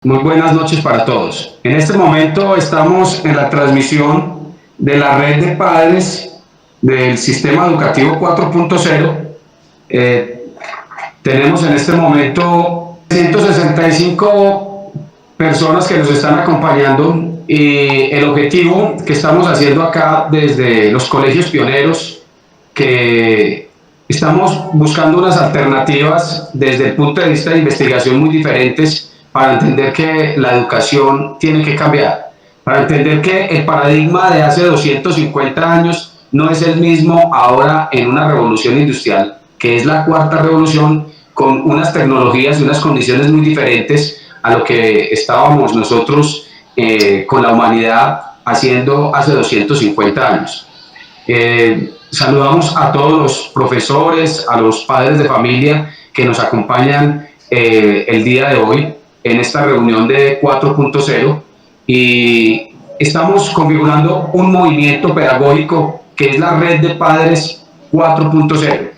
Muy buenas noches para todos. En este momento estamos en la transmisión de la red de padres del Sistema Educativo 4.0. Tenemos en este momento 165 personas que nos están acompañando y el objetivo que estamos haciendo acá desde los colegios pioneros, que estamos buscando unas alternativas desde el punto de vista de investigación muy diferentes para entender que la educación tiene que cambiar, para entender que el paradigma de hace 250 años no es el mismo ahora en una revolución industrial, que es la cuarta revolución, con unas tecnologías y unas condiciones muy diferentes a lo que estábamos nosotros con la humanidad haciendo hace 250 años. Saludamos a todos los profesores, a los padres de familia que nos acompañan el día de hoy en esta reunión de 4.0 y estamos configurando un movimiento pedagógico que es la Red de Padres 4.0,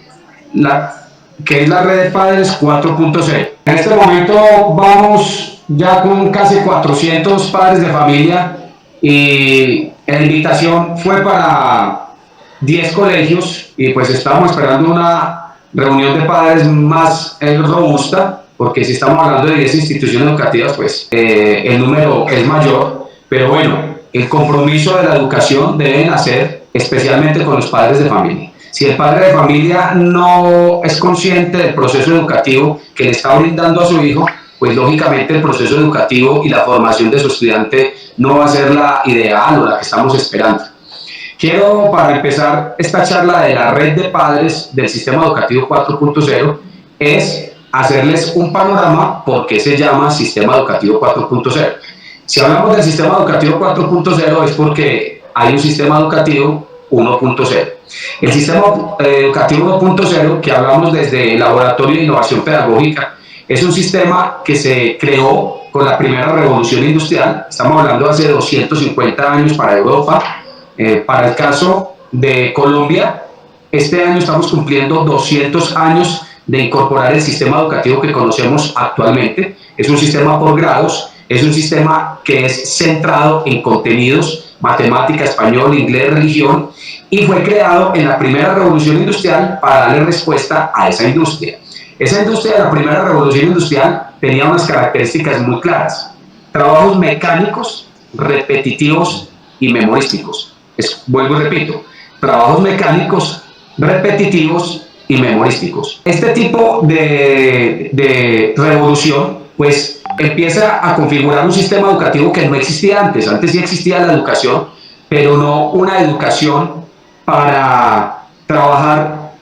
que es la Red de Padres 4.0. En este momento vamos ya con casi 400 padres de familia y la invitación fue para 10 colegios y pues estamos esperando una reunión de padres más robusta, porque si estamos hablando de 10 instituciones educativas, pues el número es mayor, pero bueno, el compromiso de la educación debe nacer especialmente con los padres de familia. Si el padre de familia no es consciente del proceso educativo que le está brindando a su hijo, pues lógicamente el proceso educativo y la formación de su estudiante no va a ser la ideal o la que estamos esperando. Quiero, para empezar esta charla de la Red de Padres del Sistema Educativo 4.0, es hacerles un panorama por qué se llama Sistema Educativo 4.0. Si hablamos del Sistema Educativo 4.0 es porque hay un Sistema Educativo 1.0. El Sistema Educativo 1.0, que hablamos desde el Laboratorio de Innovación Pedagógica, es un sistema que se creó con la primera revolución industrial. Estamos hablando de hace 250 años para Europa. Para el caso de Colombia, este año estamos cumpliendo 200 años de incorporar el sistema educativo que conocemos actualmente. Es un sistema por grados, es un sistema que es centrado en contenidos, matemática, español, inglés, religión, y fue creado en la primera revolución industrial para darle respuesta a esa industria. Esa industria de la primera revolución industrial tenía unas características muy claras: trabajos mecánicos, repetitivos y memorísticos. Vuelvo y repito, trabajos mecánicos, repetitivos y memorísticos. Este tipo de revolución pues empieza a configurar un sistema educativo que no existía antes. Antes sí existía la educación, pero no una educación para trabajar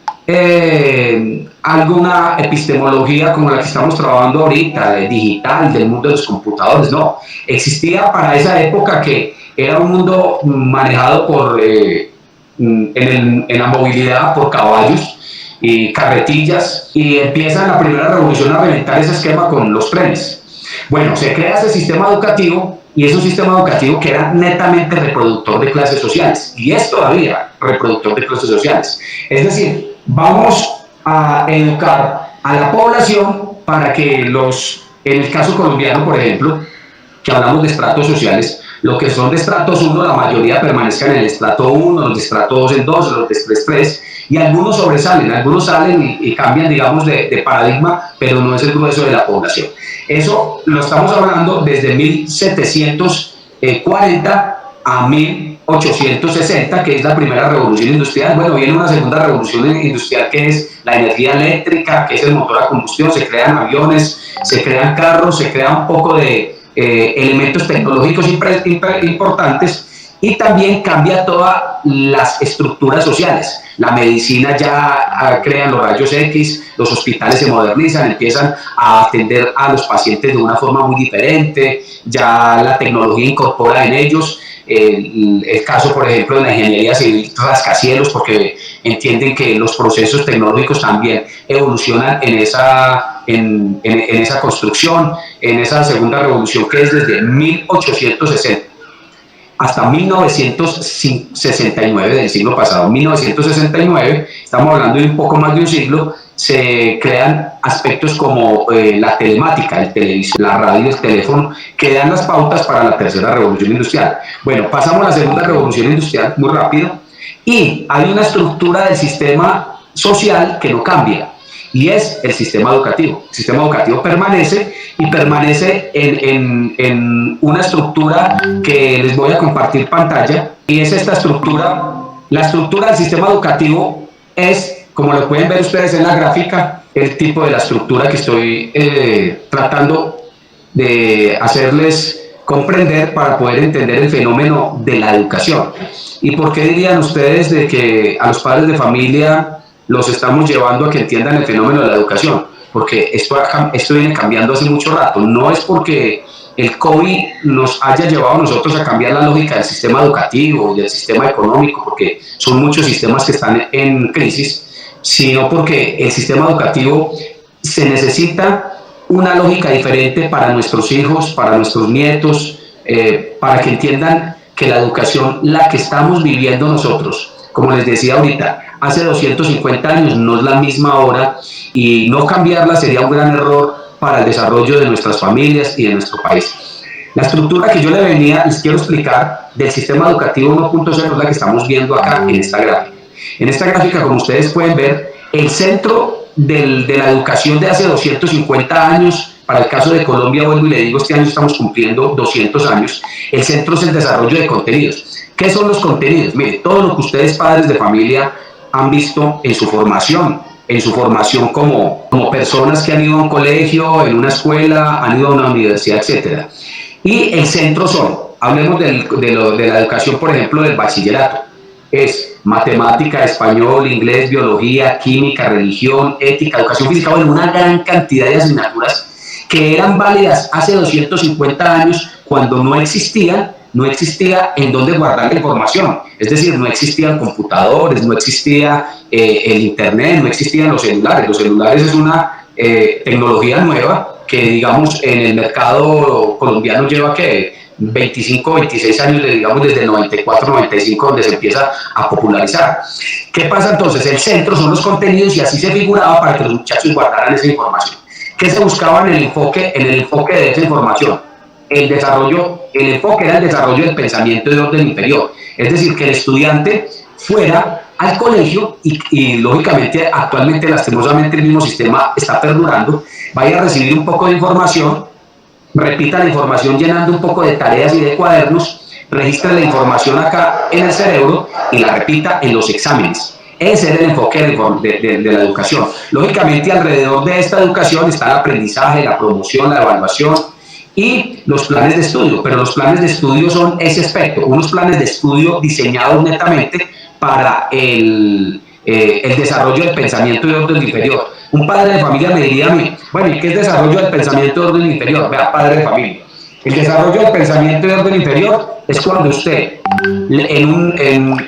alguna epistemología como la que estestamos trabajando ahorita, de digital, del mundo de los computadores. No, existía para esa época que era un mundo manejado por, en la movilidad por caballos y carretillas, y empieza la primera revolución a reventar ese esquema con los trenes. Bueno, se crea ese sistema educativo y es un sistema educativo que era netamente reproductor de clases sociales, y es todavía reproductor de clases sociales. Es decir, vamos a educar a la población para que en el caso colombiano, por ejemplo, que hablamos de estratos sociales, lo que son de estratos 1, la mayoría permanezcan en el estrato 1, los de estrato 2 en 2, los de estrato 3, y algunos sobresalen, algunos salen y cambian, digamos, de paradigma, pero no es el grueso de la población. Eso lo estamos hablando desde 1740 a 1860, que es la primera revolución industrial. Bueno, viene una segunda revolución industrial, que es la energía eléctrica, que es el motor a combustión. Se crean aviones, se crean carros, se crea un poco de elementos tecnológicos importantes, y también cambia todas las estructuras sociales. La medicina ya crean los rayos X, los hospitales se modernizan, empiezan a atender a los pacientes de una forma muy diferente, ya la tecnología incorpora en ellos. El caso, por ejemplo, de la ingeniería civil, rascacielos, porque entienden que los procesos tecnológicos también evolucionan en esa construcción, en esa segunda revolución, que es desde 1860 hasta 1969 del siglo pasado. 1969, estamos hablando de un poco más de un siglo, se crean aspectos como la telemática, el televisor, la radio, el teléfono, que dan las pautas para la tercera revolución industrial. Bueno, pasamos a la segunda revolución industrial, muy rápido, y hay una estructura del sistema social que no cambia, y es el sistema educativo. El sistema educativo permanece y permanece en una estructura que les voy a compartir pantalla, y es esta estructura. La estructura del sistema educativo es, como lo pueden ver ustedes en la gráfica, el tipo de la estructura que estoy tratando de hacerles comprender para poder entender el fenómeno de la educación. ¿Y por qué dirían ustedes de que a los padres de familia los estamos llevando a que entiendan el fenómeno de la educación? Porque esto viene cambiando hace mucho rato. No es porque el COVID nos haya llevado a nosotros a cambiar la lógica del sistema educativo, del sistema económico, porque son muchos sistemas que están en crisis, sino porque el sistema educativo se necesita una lógica diferente para nuestros hijos, para nuestros nietos, para que entiendan que la educación, la que estamos viviendo nosotros, como les decía ahorita, hace 250 años no es la misma ahora, y no cambiarla sería un gran error para el desarrollo de nuestras familias y de nuestro país. La estructura que yo les quiero explicar del sistema educativo 1.0 es la que estamos viendo acá en esta gráfica. En esta gráfica, como ustedes pueden ver, el centro de la educación de hace 250 años, para el caso de Colombia, vuelvo y le digo, este año estamos cumpliendo 200 años, el centro es el desarrollo de contenidos. ¿Qué son los contenidos? Mire, todo lo que ustedes, padres de familia, han visto en su formación como personas que han ido a un colegio, en una escuela, han ido a una universidad, etc. Y el centro hablemos de la educación, por ejemplo, del bachillerato. Es matemática, español, inglés, biología, química, religión, ética, educación física, bueno, una gran cantidad de asignaturas que eran válidas hace 250 años cuando no existía en dónde guardar la información. Es decir, no existían computadores, no existía el internet, no existían los celulares. Los celulares es una tecnología nueva que, digamos, en el mercado colombiano lleva que 25, 26 años, digamos desde el 94, 95, donde se empieza a popularizar. ¿Qué pasa entonces? El centro son los contenidos y así se figuraba para que los muchachos guardaran esa información. ¿Qué se buscaba en el enfoque de esa información? El enfoque era el desarrollo del pensamiento de orden inferior. Es decir, que el estudiante fuera al colegio y lógicamente, actualmente, lastimosamente, el mismo sistema está perdurando, vaya a recibir un poco de información, repita la información llenando un poco de tareas y de cuadernos, registre la información acá en el cerebro y la repita en los exámenes. Ese es el enfoque de la educación. Lógicamente, alrededor de esta educación está el aprendizaje, la promoción, la evaluación y los planes de estudio, pero los planes de estudio son ese aspecto, unos planes de estudio diseñados netamente para el desarrollo del pensamiento de orden inferior. Un padre de familia me diría a mí, bueno, ¿y qué es desarrollo del pensamiento de orden inferior? Vea, padre de familia, el desarrollo del pensamiento de orden inferior es cuando usted, en un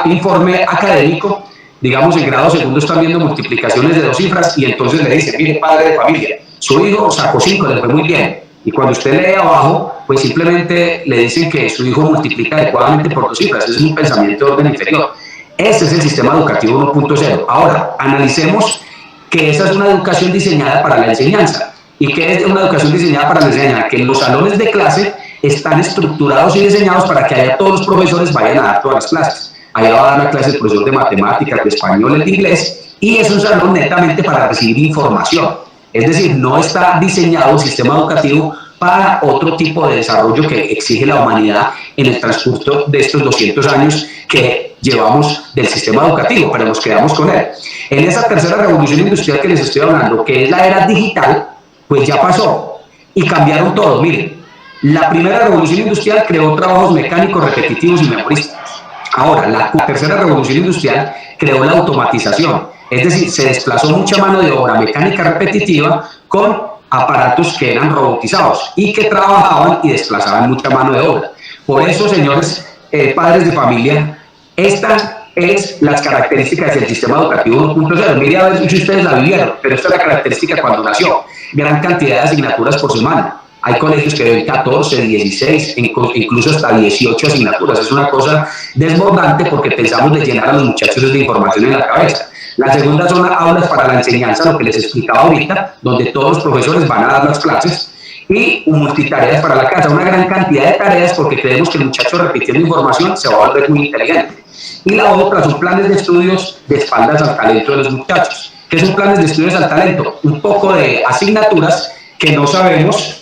informe académico, digamos en grado segundo, está viendo multiplicaciones de dos cifras y entonces le dice, mire, padre de familia, su hijo sacó 5, le fue muy bien. Y cuando usted lee abajo, pues simplemente le dicen que su hijo multiplica adecuadamente por dos cifras. Ese es un pensamiento de orden inferior. Este es el sistema educativo 1.0. Ahora, analicemos que esa es una educación diseñada para la enseñanza. ¿Y qué es una educación diseñada para la enseñanza? Que los salones de clase están estructurados y diseñados para que allá todos los profesores vayan a dar todas las clases. Allá va a dar la clase el profesor de matemáticas, de español, de inglés, y es un salón netamente para recibir información. Es decir, no está diseñado el sistema educativo para otro tipo de desarrollo que exige la humanidad en el transcurso de estos 200 años que llevamos del sistema educativo, pero nos quedamos con él. En esa tercera revolución industrial que les estoy hablando, que es la era digital, pues ya pasó y cambiaron todo. Miren, la primera revolución industrial creó trabajos mecánicos, repetitivos y memorísticos. Ahora, la tercera revolución industrial creó la automatización. Es decir, se desplazó mucha mano de obra mecánica repetitiva con aparatos que eran robotizados y que trabajaban y desplazaban mucha mano de obra. Por eso, señores padres de familia, estas es las características del sistema educativo 1.0. Mire a ver si ustedes la vivieron, pero esta es la característica cuando nació. Gran cantidad de asignaturas por semana. Hay colegios que ven 14, 16, incluso hasta 18 asignaturas. Es una cosa desbordante porque pensamos de llenar a los muchachos de información en la cabeza. La segunda son aulas para la enseñanza, lo que les explicaba ahorita, donde todos los profesores van a dar las clases, y multitareas para la casa, una gran cantidad de tareas porque creemos que el muchacho repitiendo información se va a volver muy inteligente. Y la otra son planes de estudios de espaldas al talento de los muchachos. ¿Qué son planes de estudios al talento? Un poco de asignaturas que no sabemos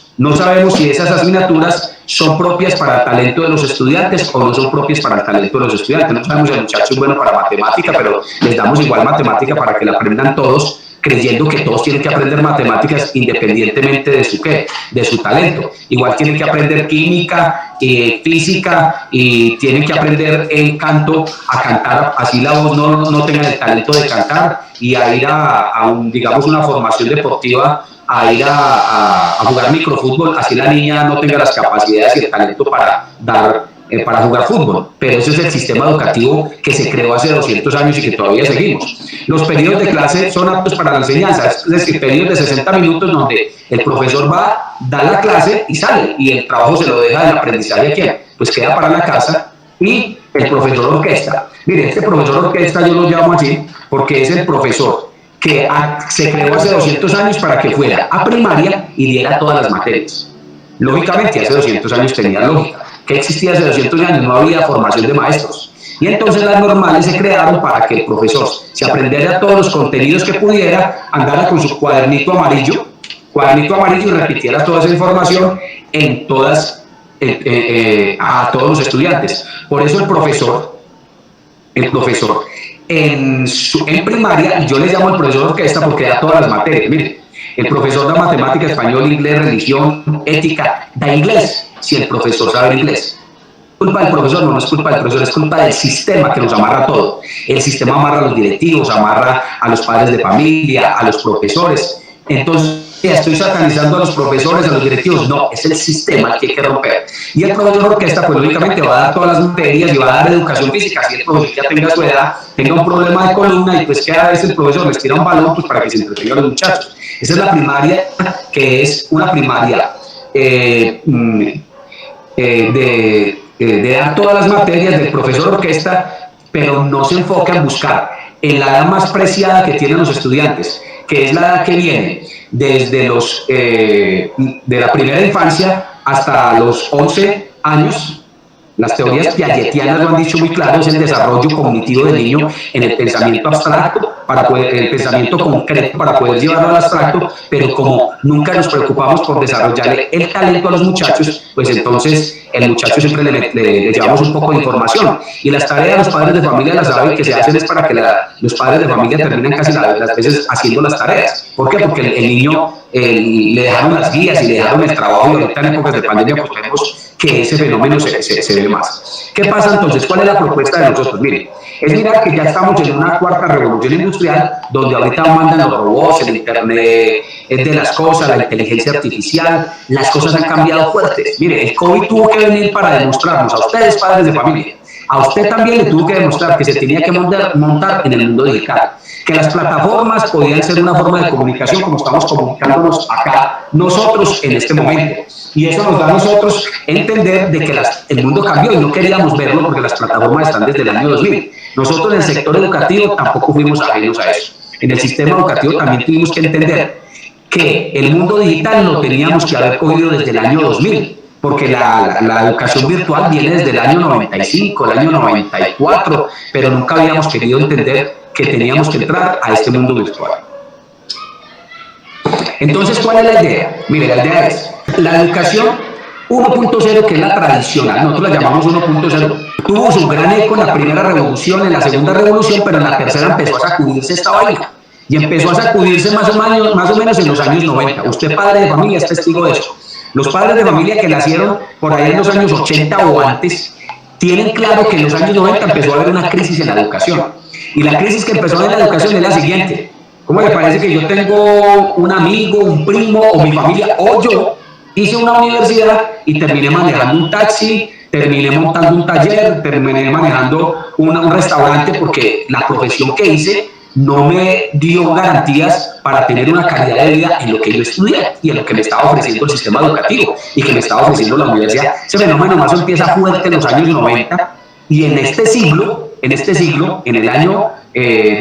si esas asignaturas son propias para el talento de los estudiantes o no son propias para el talento de los estudiantes. No sabemos si el muchacho es bueno para matemática, pero les damos igual matemática para que la aprendan todos, creyendo que todos tienen que aprender matemáticas independientemente de su qué, de su talento. Igual tienen que aprender química, física, y tienen que aprender en canto a cantar, así la voz no tengan el talento de cantar, y a ir a digamos, una formación deportiva, a ir a jugar microfútbol, así la niña no tenga las capacidades y el talento para jugar fútbol. Pero ese es el sistema educativo que se creó hace 200 años y que todavía seguimos. Los periodos de clase son aptos para la enseñanza, es decir, periodos de 60 minutos donde el profesor va, da la clase y sale, y el trabajo se lo deja del aprendizaje a quién, pues queda para la casa, y el profesor orquesta. Mire, este profesor orquesta yo lo llamo así porque es el profesor que se creó hace 200 años para que fuera a primaria y diera todas las materias. Lógicamente, hace 200 años tenía lógica. ¿Qué existía hace 200 años? No había formación de maestros. Y entonces las normales se crearon para que el profesor se aprendiera todos los contenidos que pudiera, andara con su cuadernito amarillo y repitiera toda esa información en a todos los estudiantes. Por eso el profesor en primaria, y yo les llamo el profesor orquesta porque da todas las materias. Mire, el profesor da matemática, español, inglés, religión, ética, da inglés, si el profesor sabe inglés. Culpa del profesor, no es culpa del profesor, es culpa del sistema que nos amarra todo. El sistema amarra a los directivos, amarra a los padres de familia, a los profesores. Entonces, estoy satanizando a los profesores, a los directivos. No, es el sistema que hay que romper. Y el profesor orquesta, pues lógicamente va a dar todas las materias y va a dar educación física. Si el profesor ya tenga su edad, tenga un problema de columna, y pues cada vez el profesor les tira un balón pues, para que se entretengan los muchachos. Esa es la primaria, que es una primaria de dar todas las materias del profesor orquesta, pero no se enfoca en buscar en la edad más preciada que tienen los estudiantes, que es la edad que viene desde de la primera infancia hasta los 11 años. Las teorías piagetianas lo han dicho muy claro, es el desarrollo cognitivo del niño en el pensamiento abstracto, el pensamiento concreto para poder llevarlo al abstracto, pero como nunca nos preocupamos por desarrollarle el talento a los muchachos, pues entonces el muchacho siempre le llevamos un poco de información. Y las tareas los padres de familia las saben que se hacen es para que los padres de familia terminen casi las veces haciendo las tareas. ¿Por qué? Porque el niño le dejaron las guías y le dejaron el trabajo, y ahorita en épocas de pandemia pues vemos que ese fenómeno se ve más. ¿Qué pasa entonces? ¿Cuál es la propuesta de nosotros? Miren, es mirar que ya estamos en una cuarta revolución industrial, donde ahorita mandan los robots, el internet de las cosas, la inteligencia artificial, las cosas han cambiado fuerte. Mire, el COVID tuvo que venir para demostrarnos a ustedes, padres de familia, a usted también le tuvo que demostrar que se tenía que montar en el mundo digital, que las plataformas podían ser una forma de comunicación como estamos comunicándonos acá nosotros en este momento. Y eso nos da a nosotros entender de que el mundo cambió y no queríamos verlo porque las plataformas están desde el año 2000. Nosotros en el sector educativo tampoco fuimos ajenos a eso. En el sistema educativo también tuvimos que entender que el mundo digital lo teníamos que haber cogido desde el año 2000. Porque la educación virtual viene desde el año 95, el año 94, pero nunca habíamos querido entender que teníamos que entrar a este mundo virtual. Entonces, ¿cuál es la idea? Mire, la idea es la educación 1.0, que es la tradicional, nosotros la llamamos 1.0, tuvo su gran eco en la primera revolución, en la segunda revolución, pero en la tercera empezó a sacudirse esta vaina. Y empezó a sacudirse más o menos en los años 90. Usted, padre de familia, es testigo de eso. Los padres de familia que nacieron por ahí en los años 80 o antes, tienen claro que en los años 90 empezó a haber una crisis en la educación. Y la crisis que empezó en la educación es la siguiente. ¿Cómo le parece que yo tengo un amigo, un primo o mi familia, o yo hice una universidad y terminé manejando un taxi, terminé montando un taller, terminé manejando un restaurante porque la profesión que hice no me dio garantías para tener una calidad de vida en lo que yo estudié y en lo que me estaba ofreciendo el sistema educativo y que me estaba ofreciendo la universidad? Ese fenómeno más empieza fuerte en los años 90 y en este siglo en este siglo, en el año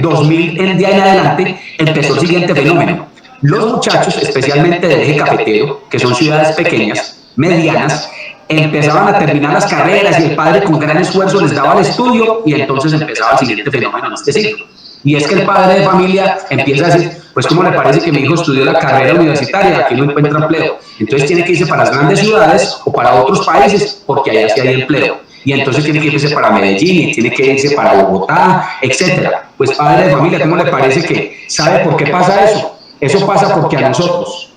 2000 en adelante, empezó el siguiente fenómeno. Los muchachos, especialmente del eje cafetero, que son ciudades pequeñas, medianas, empezaban a terminar las carreras y el padre con gran esfuerzo les daba el estudio y entonces empezaba el siguiente fenómeno en este siglo. Y es que el padre de familia empieza a decir, pues ¿cómo le parece que mi hijo estudió la carrera universitaria? Aquí no encuentra empleo. Entonces tiene que irse para las grandes ciudades o para otros países porque allá sí hay empleo. Y entonces tiene que irse para Medellín, tiene que irse para Bogotá, etcétera. Pues padre de familia, ¿cómo le parece que sabe por qué pasa eso? Eso pasa porque a nosotros,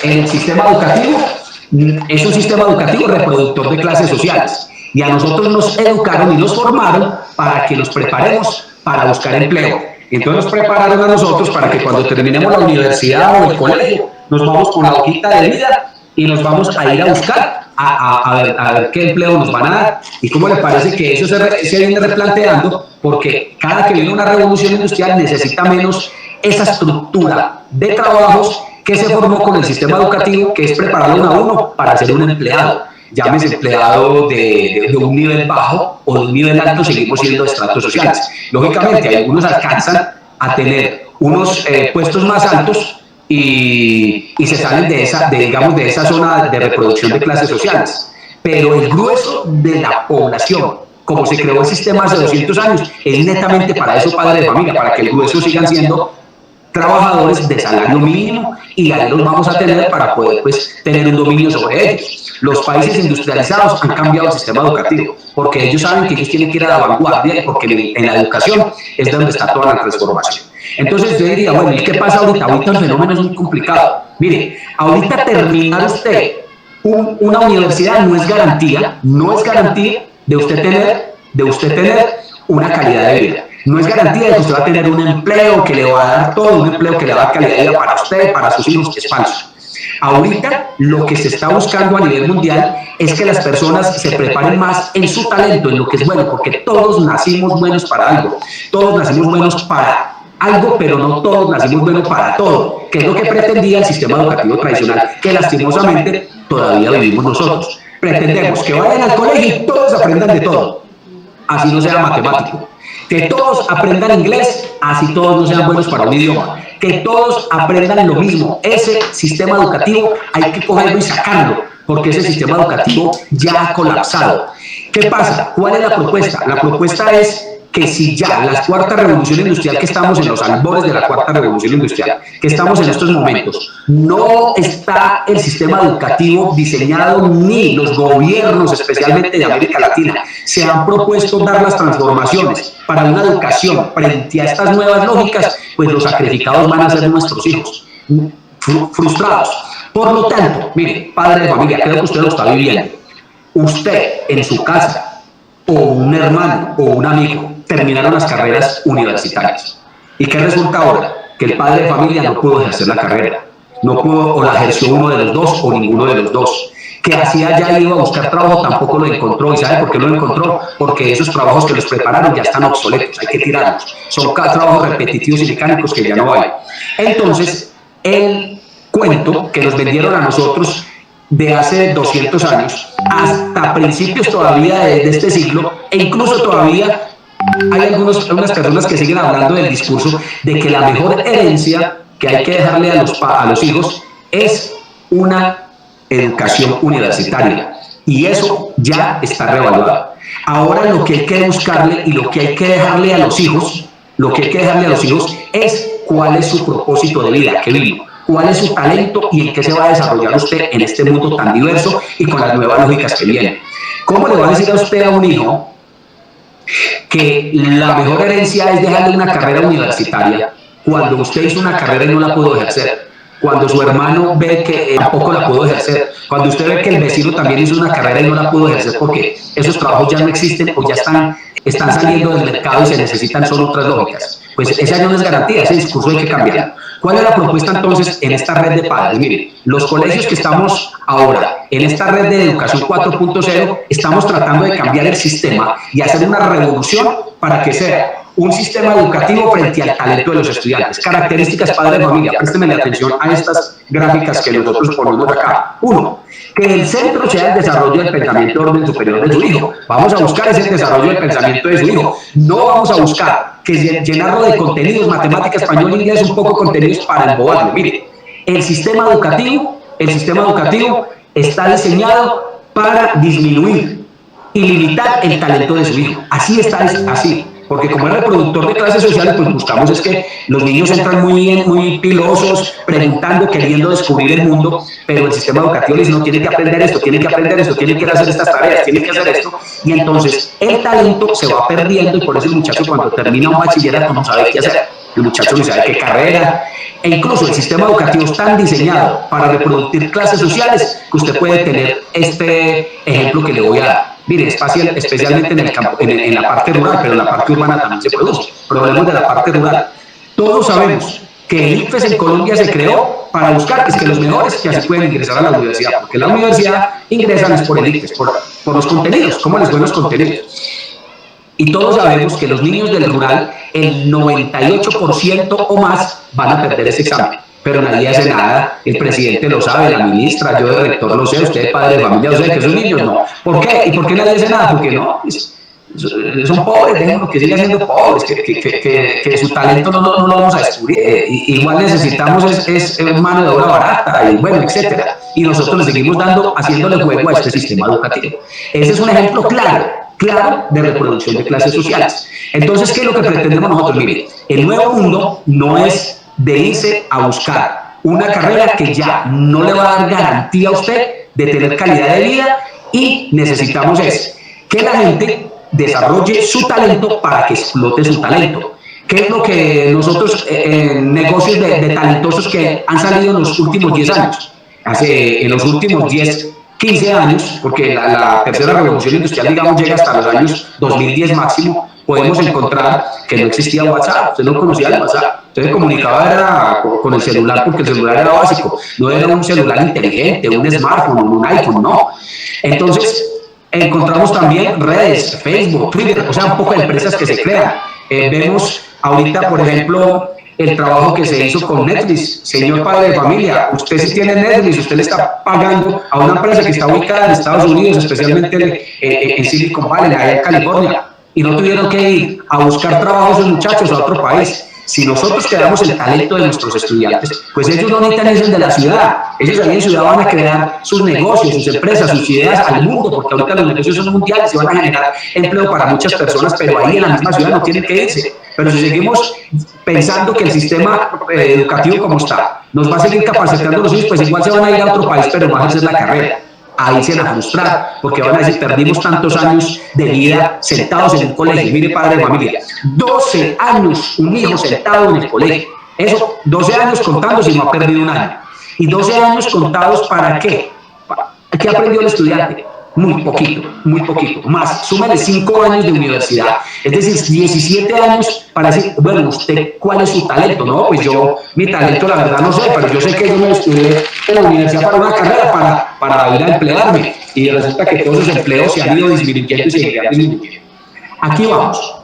en el sistema educativo, es un sistema educativo reproductor de clases sociales. Y a nosotros nos educaron y nos formaron para que nos preparemos para buscar empleo. Entonces nos prepararon a nosotros para que cuando terminemos la universidad o el colegio, nos vamos con la hojita de vida y nos vamos a ir a buscar a ver qué empleo nos van a dar. ¿Y cómo le parece que eso se viene replanteando? Porque cada que viene una revolución industrial necesita menos esa estructura de trabajos que se formó con el sistema educativo, que es prepararlo a uno para ser un empleado. Llámese empleado de un nivel bajo o de un nivel alto, seguimos siendo de estratos sociales. Lógicamente, algunos alcanzan a tener unos puestos más altos y se salen de esa zona de reproducción de clases sociales. Pero el grueso de la población, como se creó el sistema hace 200 años, es netamente para eso, padre de familia, para que el grueso sigan siendo trabajadores de salario mínimo y ahí los vamos a tener para poder tener un dominio sobre ellos. Los países industrializados han cambiado el sistema educativo porque ellos saben que ellos tienen que ir a la vanguardia porque en la educación es donde está toda la transformación. Entonces yo diría, bueno, ¿y qué pasa ahorita? Ahorita el fenómeno es muy complicado. Mire, ahorita terminar usted una universidad no es garantía de usted tener una calidad de vida. No es garantía de que usted va a tener un empleo que le va a dar todo, un empleo que le va a dar calidad de vida para usted, para sus hijos, es falso. Ahorita lo que se está buscando a nivel mundial es que las personas se preparen más en su talento, en lo que es bueno, porque todos nacimos buenos para algo, todos nacimos buenos para algo, pero no todos nacimos buenos para todo, que es lo que pretendía el sistema educativo tradicional, que lastimosamente todavía vivimos nosotros. Pretendemos que vayan al colegio y todos aprendan de todo, así no sea matemático. Que todos aprendan inglés, así todos no sean buenos para un idioma. Que todos aprendan lo mismo. Ese sistema educativo hay que cogerlo y sacarlo, porque ese sistema educativo ya ha colapsado. ¿Qué pasa? ¿Cuál es la propuesta? La propuesta es que si ya la cuarta revolución industrial, que estamos en los albores de la cuarta revolución industrial, que estamos en estos momentos, no está el sistema educativo diseñado ni los gobiernos, especialmente de América Latina, se han propuesto dar las transformaciones para una educación frente a estas nuevas lógicas, pues los sacrificados van a ser nuestros hijos, frustrados. Por lo tanto, mire, padre de familia, creo que usted lo está viviendo. Usted en su casa, o un hermano, o un amigo, terminaron las carreras universitarias. ¿Y qué resulta ahora? Que el padre de familia no pudo ejercer la carrera, no pudo, o la ejerció uno de los dos o ninguno de los dos. Que hacía ya iba a buscar trabajo, tampoco lo encontró. ¿Y sabe por qué lo encontró? Porque esos trabajos que los prepararon ya están obsoletos, hay que tirarlos. Son trabajos repetitivos y mecánicos que ya no hay. Entonces, el cuento que nos vendieron a nosotros de hace 200 años hasta principios todavía de este siglo, e incluso todavía hay algunas personas que siguen hablando del discurso de que la mejor herencia que hay que dejarle a los hijos es una educación universitaria, y eso ya está revaluado. Ahora lo que hay que buscarle y lo que hay que dejarle a los hijos, es cuál es su propósito de vida, qué vino, cuál es su talento y en qué se va a desarrollar usted en este mundo tan diverso y con las nuevas lógicas que vienen. ¿Cómo le va a decir a usted a un hijo que la mejor herencia es dejarle una carrera universitaria cuando usted hizo una carrera y no la pudo ejercer? Cuando su hermano ve que tampoco la pudo ejercer, cuando usted ve que el vecino también hizo una carrera y no la pudo ejercer porque esos trabajos ya no existen o ya están saliendo del mercado y se necesitan solo otras lógicas. Pues esa no es garantía, ese discurso hay que cambiar. ¿Cuál es la propuesta entonces en esta red de padres? Miren, los colegios que estamos ahora en esta red de educación 4.0 estamos tratando de cambiar el sistema y hacer una revolución para que sea un sistema educativo frente al talento de los estudiantes. Características padre de familia. Présteme atención a estas gráficas que nosotros ponemos acá. Uno, que el centro sea el desarrollo del pensamiento de orden superior de su hijo. Vamos a buscar ese desarrollo del pensamiento de su hijo. No vamos a buscar que llenarlo de contenidos, matemáticas, español, inglés, un poco contenidos para embobarlo. Mire, el sistema educativo está diseñado para disminuir y limitar el talento de su hijo. Así está, así. Porque como es reproductor de clases sociales, pues buscamos es que los niños entran muy pilosos, preguntando, queriendo descubrir el mundo, pero el sistema educativo les dice, no, tienen que aprender esto, tienen que aprender esto, tienen que hacer estas tareas, tienen que hacer esto, y entonces el talento se va perdiendo, y por eso el muchacho cuando termina un bachillerato no sabe qué hacer, el muchacho no sabe qué carrera, e incluso el sistema educativo es tan diseñado para reproducir clases sociales que usted puede tener este ejemplo que le voy a dar. Mire, especialmente en el campo, en la parte rural, pero en la parte urbana también se produce. Pero hablemos de la parte rural. Todos sabemos que el ICFES en Colombia se creó para buscar que los mejores que así pueden ingresar a la universidad, porque la universidad ingresan es por el ICFES, por los contenidos, cómo les ven los contenidos. Y todos sabemos que los niños del rural, el 98% o más van a perder ese examen. Pero nadie hace nada, el presidente lo sabe, la ministra, yo de rector lo sé, usted padre de familia lo sé, que esos niños no. ¿Por qué? ¿Y por qué nadie hace nada? Porque no, son pobres, déjenlo que sigan siendo pobres, que su talento no lo vamos a descubrir. Igual necesitamos es mano de obra barata, y bueno, etcétera. Y nosotros le seguimos haciéndole juego a este sistema educativo. Ese es un ejemplo claro de reproducción de clases sociales. Entonces, ¿qué es lo que pretendemos nosotros? Mire, el nuevo mundo no es de irse a buscar una carrera que ya no le va a dar garantía a usted de tener calidad de vida, y necesitamos que la gente desarrolle su talento para que explote su talento. ¿Qué es lo que nosotros, negocios de talentosos que han salido en los últimos 10 años? En los últimos 10, 15 años, porque la tercera revolución industrial, digamos, llega hasta los años 2010 máximo, podemos encontrar que no existía WhatsApp, usted no conocía el WhatsApp, usted se comunicaba era con el celular, porque el celular era básico, no era un celular inteligente, un smartphone, un iPhone, no. Entonces, encontramos también redes, Facebook, Twitter, o sea, un poco de empresas que se crean. Vemos ahorita, por ejemplo, el trabajo que se hizo con Netflix. Señor padre de familia, usted si tiene Netflix, usted le está pagando a una empresa que está ubicada en Estados Unidos, especialmente en Silicon Valley, allá en California, y no tuvieron que ir a buscar trabajo esos muchachos a otro país. Si nosotros creamos el talento de nuestros estudiantes, pues ellos no necesitan eso de la ciudad. Ellos ahí en ciudad van a crear sus negocios, sus empresas, sus ideas al mundo, porque ahorita los negocios son mundiales y van a generar empleo para muchas personas, pero ahí en la misma ciudad no tienen que irse. Pero si seguimos pensando que el sistema educativo como está nos va a seguir capacitando los hijos, pues igual se van a ir a otro país, pero van a hacer la carrera. Ahí se van a frustrar, porque van a decir, perdimos tantos años de vida sentados en el colegio. Mire, padre de familia, 12 años un hijo sentado en el colegio. Eso, 12 años contando si no ha perdido un año. Y 12 años contados, ¿para qué? ¿Qué aprendió el estudiante? Muy poquito. Más, súmale 5 años de universidad. Es decir, 17 años para decir, bueno, ¿usted cuál es su talento? No, pues yo, mi talento la verdad no sé, pero yo sé que yo me estudié en la universidad para una carrera, para ir a emplearme. Y resulta que todos los empleos se han ido disminuyendo y se irán disminuyendo. Aquí vamos.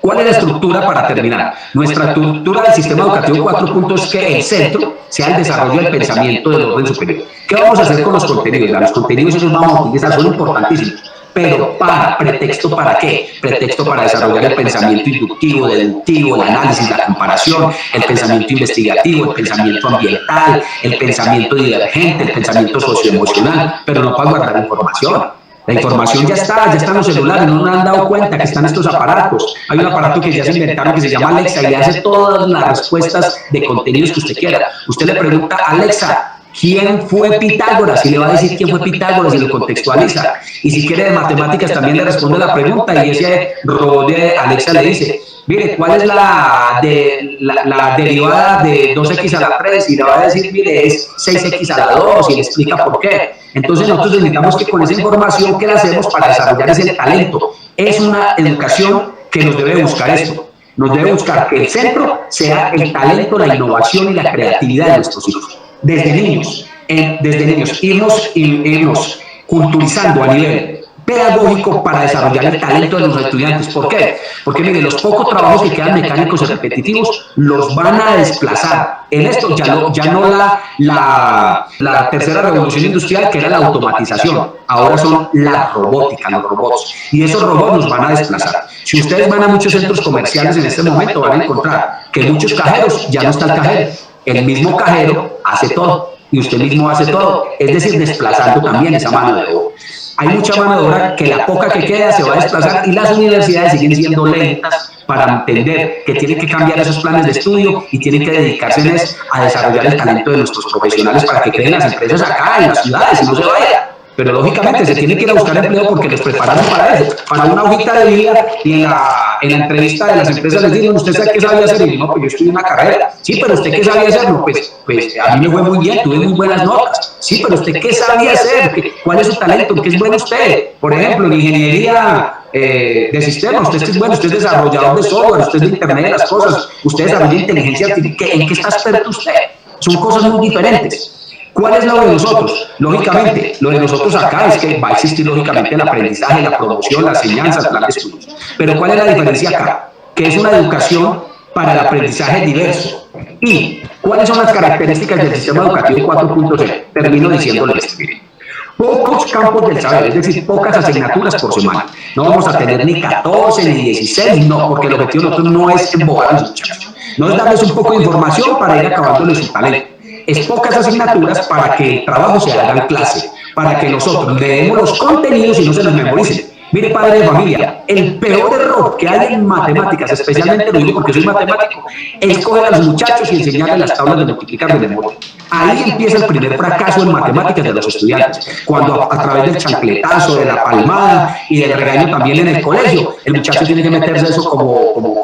¿Cuál es la estructura para terminar? Nuestra estructura del sistema educativo 4 puntos es que el centro sea el desarrollo del pensamiento del orden superior. ¿Qué vamos a hacer con los contenidos? Los contenidos esos vamos a utilizar, son importantísimos. Pero ¿pretexto para qué? Pretexto para desarrollar el pensamiento inductivo, deductivo, el análisis, la comparación, el pensamiento investigativo, el pensamiento ambiental, el pensamiento divergente, el pensamiento socioemocional, pero no para guardar información. La información ya está en los celulares, no nos han dado cuenta que están estos aparatos. Hay un aparato que ya se inventaron que se llama Alexa y le hace todas las respuestas de contenidos que usted quiera. Usted le pregunta a Alexa, ¿quién fue Pitágoras? Y le va a decir quién fue Pitágoras y lo contextualiza. Y si quiere de matemáticas también le responde la pregunta y ese robot de Alexa le dice, mire, ¿cuál es la derivada de 2x a la 3? Y le va a decir, mire, es 6x a la 2 y le explica por qué. Entonces nosotros necesitamos que con esa información que le hacemos para desarrollar ese talento, es una educación que nos debe buscar esto. Nos debe buscar que el centro sea el talento, la innovación y la creatividad de nuestros hijos. Desde niños, irnos culturizando a nivel pedagógico para desarrollar el talento de los estudiantes. ¿Por qué? Porque mire, los pocos trabajos que quedan mecánicos y repetitivos los van a desplazar. En esto ya no la tercera revolución industrial, que era la automatización, ahora son la robótica, los robots, y esos robots nos van a desplazar. Si ustedes van a muchos centros comerciales en este momento, van a encontrar que muchos cajeros ya no está el cajero, el mismo cajero hace todo y usted mismo hace todo, es decir, desplazando también esa mano de obra. Hay mucha mano de obra que la poca que queda se va a desplazar, y las universidades siguen siendo lentas para entender que tienen que cambiar esos planes de estudio y tienen que dedicarse a desarrollar el talento de nuestros profesionales para que creen las empresas acá en las ciudades y no se vayan. Pero lógicamente se tiene que ir a buscar empleo porque los prepararon para eso, para una hojita de vida, y en la entrevista de las empresas les dicen: ¿usted sabe qué sabía hacer? Y no, pues yo estudié una carrera. Sí, pero ¿usted qué sabía hacer? No, pues a mí me fue muy bien, tuve muy buenas notas. Sí, pero ¿usted qué sabía hacer? ¿Cuál es su talento? ¿Qué es bueno usted? Por ejemplo, en ingeniería de sistemas, usted es bueno, usted es desarrollador de software, usted es de Internet de las cosas, usted desarrolla inteligencia artificial. ¿En qué está experto usted? Son cosas muy diferentes. ¿Cuál es lo de nosotros? Lógicamente, lo de nosotros acá es que va a existir lógicamente el aprendizaje, la promoción, la enseñanza, el plan de estudios. Pero ¿cuál es la diferencia acá? Que es una educación para el aprendizaje diverso. ¿Y cuáles son las características del sistema educativo 4.0? Termino diciéndoles: pocos campos del saber, es decir, pocas asignaturas por semana. No vamos a tener ni 14 ni 16, no, porque el objetivo de nosotros no es embobar a los muchachos, no es darles un poco de información para ir acabándoles su talento. Es pocas asignaturas para que el trabajo se haga en clase, para que nosotros leemos los contenidos y no se los memoricen. Mire, padre de familia, el peor error que hay en matemáticas, especialmente lo digo porque soy matemático, es coger a los muchachos y enseñarles las tablas de multiplicar de memoria. Ahí empieza el primer fracaso en matemáticas de los estudiantes, cuando a través del chancletazo, de la palmada y del regaño también en el colegio, el muchacho tiene que meterse eso como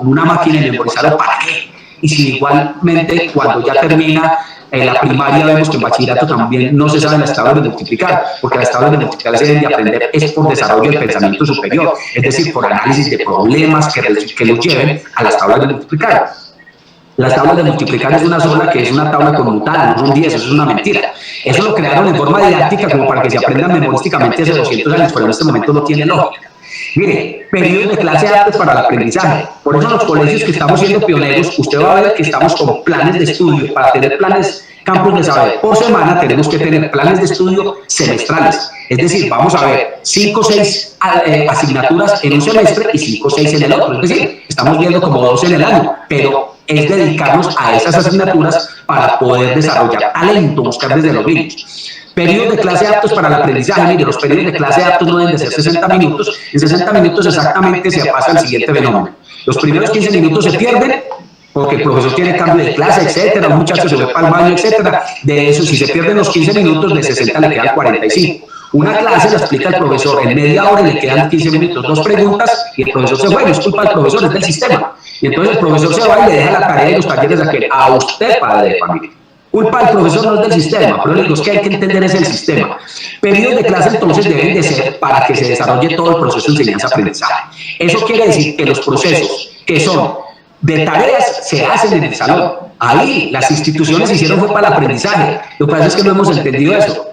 una máquina y memorizarlo. ¿Para qué? Y si igualmente cuando ya termina en la primaria vemos que en bachillerato también no se saben las tablas de multiplicar, porque las tablas de multiplicar se deben de aprender es por desarrollo del pensamiento superior, es decir, por análisis de problemas que los lleven a las tablas de multiplicar. Las tablas de multiplicar es una sola, que es una tabla conmutada, no son 10, eso es una mentira. Eso lo crearon en forma didáctica como para que se aprendan memorísticamente hace 200 años, pero en este momento no tiene lógica. Mire, periodos de clase aptos para el aprendizaje. Por eso en los colegios que estamos siendo pioneros, usted va a ver que estamos con planes de estudio. Para tener planes, campos de saber por semana, tenemos que tener planes de estudio semestrales. Es decir, vamos a ver 5 o 6 asignaturas en un semestre y 5 o 6 en el otro. Es decir, estamos viendo como 2 en el año, pero es dedicarnos a esas asignaturas para poder desarrollar talento, buscar desde los niños. Periodos de clase aptos para el aprendizaje. Mire, los periodos de clase aptos no deben de ser 60 minutos. En 60 minutos exactamente se pasa el siguiente fenómeno. Los primeros 15 minutos se pierden porque el profesor tiene cambio de clase, etcétera, un muchacho se va para el baño, etcétera. De eso, si se pierden los 15 minutos, de 60 le quedan 45. Una clase la explica el profesor en media hora y le quedan 15 minutos, 2 preguntas y el profesor se fue. No es culpa del profesor, es del sistema. Y entonces el profesor se va y le deja la tarea de los talleres a usted, padre de familia. Culpa del profesor, no es del sistema, pero los que hay que entender es el sistema. Periodos de clase entonces deben de ser para que se desarrolle todo el proceso de enseñanza-aprendizaje. Eso quiere decir que los procesos que son de tareas se hacen en el salón. Ahí las instituciones hicieron fue para el aprendizaje. Lo que pasa es que no hemos entendido eso.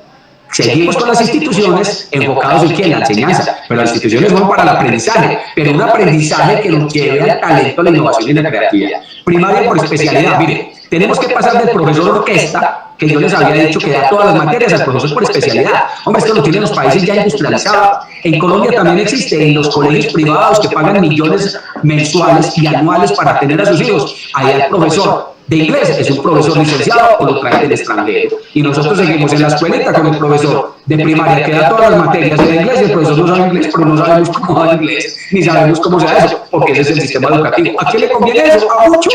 Seguimos con las instituciones enfocados en ¿qué? La enseñanza, pero las instituciones son para el aprendizaje, pero un aprendizaje que nos lleve al talento, a la innovación y la creatividad. Primaria por especialidad. Mire, tenemos que pasar del profesor orquesta, que yo les había dicho que da todas las materias, al profesor por especialidad. Hombre, esto lo tienen los países ya industrializados. En Colombia también existe, en los colegios privados que pagan millones mensuales y anuales para tener a sus hijos. Ahí el profesor de inglés es un profesor licenciado o lo trae del extranjero. Y nosotros seguimos en la escuelita con el profesor de primaria que da todas las materias de inglés, y el profesor no sabe inglés, pero no sabemos cómo da inglés, ni sabemos cómo se da eso, porque ese es el sistema educativo. ¿A quién le conviene eso? A muchos.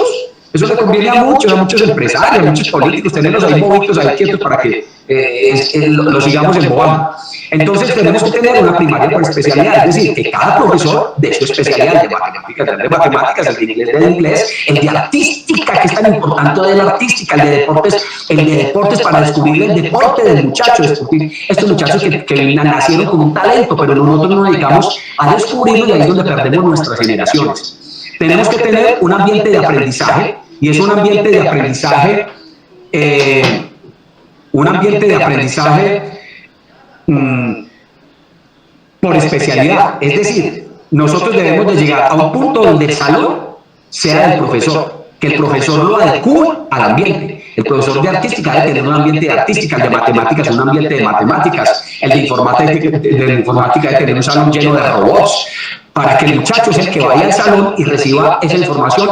Eso le conviene a muchos empresarios, a muchos políticos, tenerlos ahí bobitos, ahí quietos para que lo sigamos embobando. Entonces tenemos que tener una primaria por especialidad, es decir, que cada profesor de su especialidad, el de matemáticas, el de inglés, el de artística, que es tan importante de la artística, el de deportes para descubrir el deporte del muchacho, descubrir estos muchachos que nacieron con un talento, pero nosotros nos dedicamos a descubrirlo y ahí es donde perdemos nuestras generaciones. Tenemos que tener un ambiente de aprendizaje, y es un ambiente de aprendizaje, por especialidad. Es decir, nosotros debemos de llegar a un punto donde el salón sea del profesor, que el profesor lo adecue al ambiente. El profesor de artística debe tener un ambiente de artística, el de matemáticas un ambiente de matemáticas, el de informática debe tener un salón lleno de robots, para que el muchacho sea el que vaya al salón y reciba esa información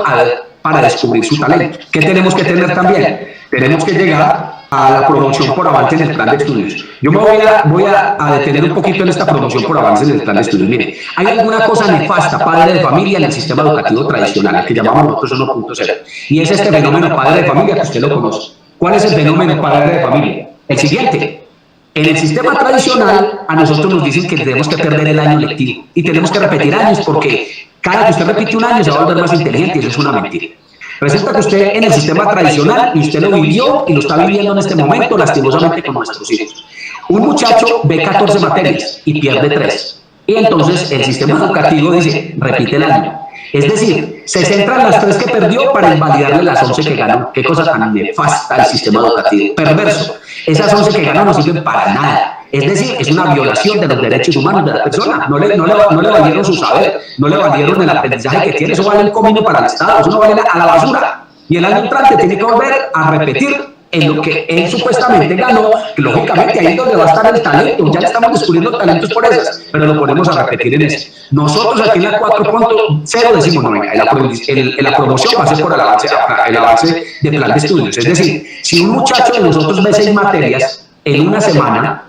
para descubrir su talento. ¿Qué tenemos que tener también? Tenemos que llegar a la promoción por avance en el plan de estudios. Yo me voy a detener un poquito en esta promoción por avance en el plan de estudios. Mire, hay alguna cosa nefasta, padre de familia, en el sistema educativo tradicional, el que llamamos nosotros 1.0. Y es este fenómeno padre de familia que usted lo conoce. ¿Cuál es el fenómeno padre de familia? El siguiente. En el sistema tradicional, a nosotros nos dicen que tenemos que perder el año lectivo y tenemos que repetir años porque cada que usted repite un año se va a volver más inteligente y eso es una mentira. Resulta que usted en el sistema tradicional, y usted lo vivió y lo está viviendo en este momento lastimosamente con nuestros hijos. Un muchacho ve 14 materias y pierde 3. Y entonces el sistema educativo dice, repite el año. Es decir, se centra en las 3 que perdió para invalidarle las 11 que ganó. Qué cosa tan nefasta el sistema educativo, perverso. Esas 11 que ganó no sirven para nada. Es decir, es una violación de los derechos humanos de la persona. No le valieron su saber, no le valieron el aprendizaje que tiene. Eso vale el comino para el Estado, eso no vale a la basura. Y el año entrante tiene que volver a repetir en lo que él supuestamente ganó, que lógicamente ahí es donde va a estar el talento. Ya le estamos descubriendo talentos por esas, pero lo ponemos a repetir en eso. Nosotros aquí en la 4.0 decimos, no, venga, la promoción va a ser por el avance de plan de estudios. Es decir, si un muchacho de nosotros ve 6 materias en una semana,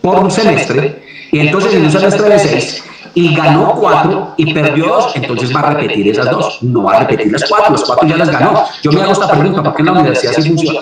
por un semestre, y entonces en un semestre de 6, y ganó 4 y perdió 2, entonces va a repetir esas 2, no va a repetir las 4 ya las ganó. Yo me hago esta pregunta, ¿por qué en la universidad sí funciona?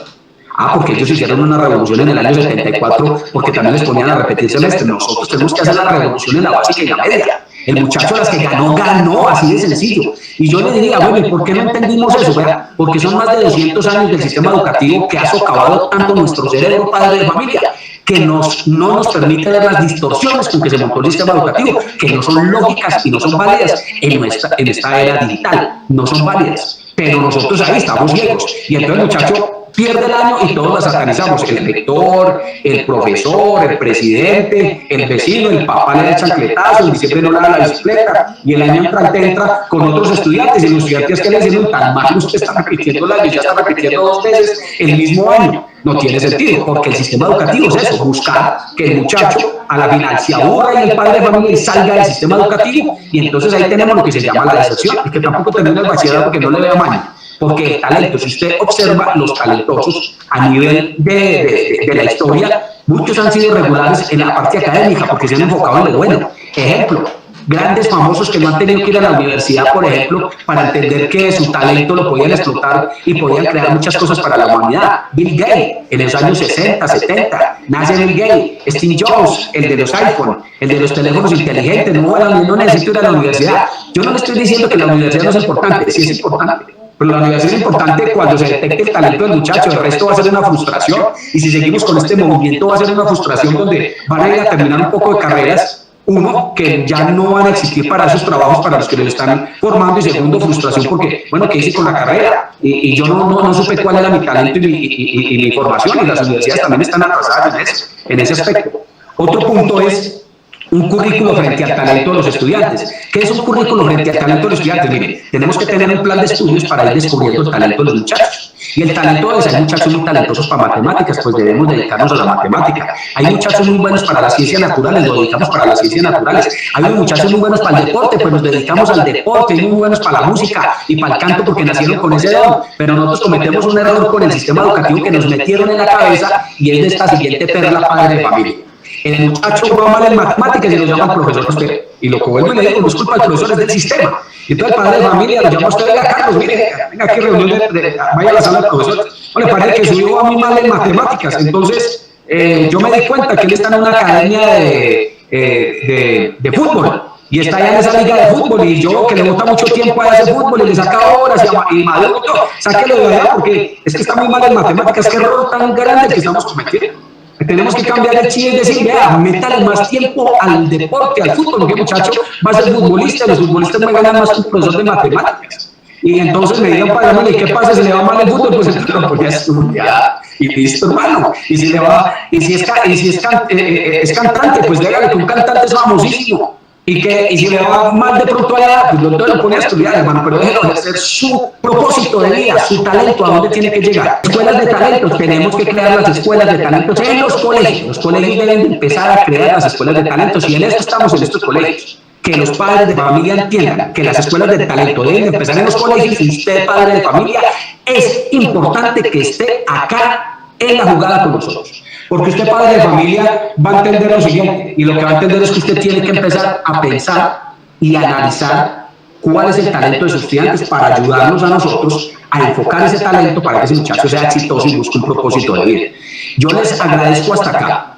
Porque ellos hicieron una revolución en el año 74, porque también les ponían a repetir semestre. Nosotros tenemos que hacer la revolución en la básica y en la media. El muchacho las que ganó, así de sencillo. Y yo le diría, bueno, ¿y por qué no entendimos eso? ¿Verdad? Porque son más de 200 años del sistema educativo que ha socavado tanto nuestro cerebro, padre de familia, que no nos permite ver las distorsiones con que se montó el sistema educativo, que no son lógicas y no son válidas en esta era digital, no son válidas. Pero nosotros ahí estamos ciegos. Y entonces el muchacho pierde el año y todos la satanizamos. El rector, el profesor, el presidente, el vecino, el papá le da el chancletazo, en diciembre no le da la bicicleta, y el año entrante entra con otros estudiantes, y los estudiantes que le dicen, tan mal usted está repitiendo el año, ya está repitiendo 2 veces el mismo año. No tiene sentido, porque el sistema educativo es eso, buscar que el muchacho a la final se aburra y el padre de familia y salga del sistema educativo, y entonces ahí tenemos lo que se llama la deserción, y que tampoco tenemos el bachillerato porque no le veo maña. Porque el talento, si usted observa los talentosos a nivel de la historia, muchos han sido regulares en la parte académica porque se han enfocado en lo bueno. Ejemplo, grandes famosos que no han tenido que ir a la universidad, por ejemplo, para entender que su talento lo podían explotar y podían crear muchas cosas para la humanidad. Bill Gates, en los años 60, 70, nace Bill Gates. Steve Jobs, el de los iPhone, el de los teléfonos inteligentes. No necesito ir a la universidad. Yo no le estoy diciendo que la universidad no es importante, sí es importante. Pero la universidad es importante cuando se detecte el talento del muchacho, el resto va a ser una frustración. Y si seguimos con este movimiento va a ser una frustración donde van a ir a terminar un poco de carreras, uno, que ya no van a existir para esos trabajos para los que les están formando, y segundo, frustración porque, bueno, ¿qué hice con la carrera? Y yo no supe cuál era mi talento y mi formación, y las universidades también están atrasadas en ese aspecto. Otro punto es un currículo frente al talento de los estudiantes. ¿Qué es un currículo frente al talento de los estudiantes? Mire, tenemos que tener un plan de estudios para ir descubriendo el talento de los muchachos. Y el talento de hay muchachos muy talentosos para matemáticas, pues debemos dedicarnos a la matemática. Hay muchachos muy buenos para las ciencias naturales, nos dedicamos para las ciencias naturales. Hay muchachos muy buenos para el deporte, pues nos dedicamos al deporte. Hay muy buenos para la música y para el canto porque nacieron con ese don. Pero nosotros cometemos un error con el sistema educativo que nos metieron en la cabeza, y es de esta siguiente perla, padre de familia. El muchacho va mal en matemáticas y lo llama profesor usted. Y lo que vuelvo y le digo, no es culpa del profesor, es del sistema. Y entonces el padre de familia lo llama a usted, venga Carlos, mire, venga aquí reunión, vaya a la sala del profesor. Bueno, parece que su hijo va muy mal en matemáticas. Entonces yo me di cuenta que él está en una academia de fútbol. Y está allá en esa liga de fútbol, y yo que le gusta mucho tiempo a ese fútbol y le saca horas y maduro, sáquelo de allá porque es que está muy mal en matemáticas. Qué error tan grande que estamos cometiendo. Tenemos que cambiar el chip y decir, vea, métale más tiempo al deporte, al fútbol, porque muchacho va a ser futbolista, los futbolistas me ganan más que un profesor de matemáticas. Y entonces me digan, padre, ¿y qué pasa si le va mal el fútbol? Pues entonces lo ponía a estudiar y listo, hermano. Y si es cantante, pues dígale que un cantante es famosísimo. Y si le va mal de pronto allá, pues entonces lo pone a estudiar, hermano, pero déjelo de hacer su propósito de vida, su talento, a dónde tiene que llegar. Escuelas de talentos, tenemos que crear las escuelas de talentos en los colegios. Los colegios deben de empezar a crear las escuelas de talentos, y en esto estamos en estos colegios. Que los padres de familia entiendan que las escuelas de talento deben de empezar en los colegios, y usted, padre de familia, es importante que esté acá en la jugada con nosotros. Porque usted, padre de familia, va a entender lo siguiente, y lo que va a entender es que usted tiene que empezar a pensar y analizar cuál es el talento de sus estudiantes para ayudarnos a nosotros a enfocar ese talento para que ese muchacho sea exitoso y busque un propósito de vida. Yo les agradezco hasta acá.